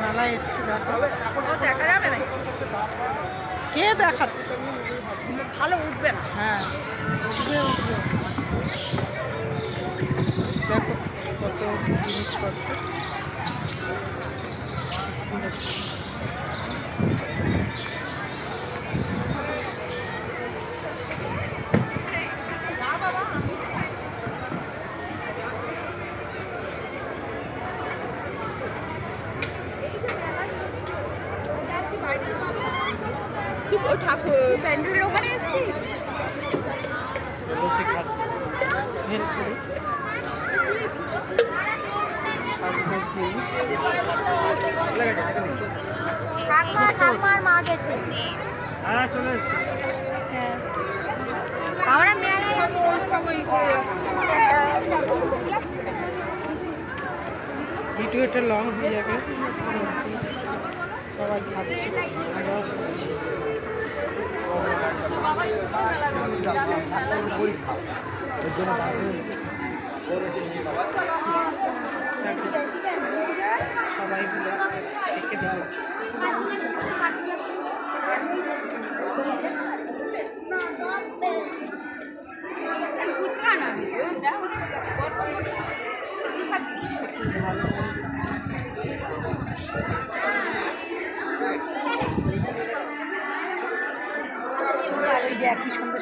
মেলায় এসছি দেখো। দেখা যাবে না, কে দেখাচ্ছে? ভালো উঠবে না। হ্যাঁ, উঠবে উঠবে। দেখো কত জিনিসপত্র। ঠাকুর প্যান্ডেলের ওখানে এসেছিস? ঠাকুমার মা গেছে। হ্যাঁ, চলে এসছি। হ্যাঁ, আমরা মেলায় ভিডিওটা লং হয়ে যাবে। সবাই খাচ্ছে, আমরাও খাচ্ছি। সবাই মিলে ছেঁকে দিয়েছে। ফুচকা না দেখো একই সঙ্গে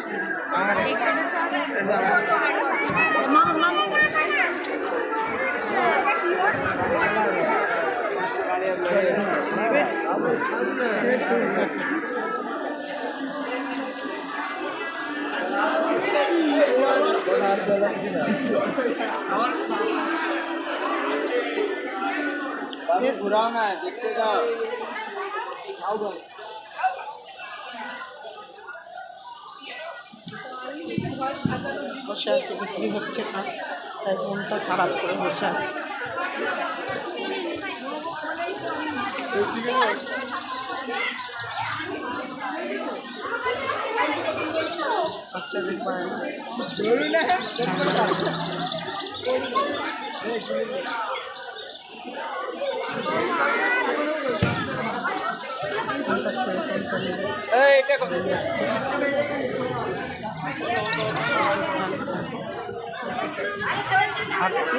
ঘুরাও না, দেখতে দাও। বসে আছে, বিক্রি হচ্ছে না, তাই মনটা খারাপ করে বসে আছে। বাচ্চাদের বায়না। খাচ্ছে।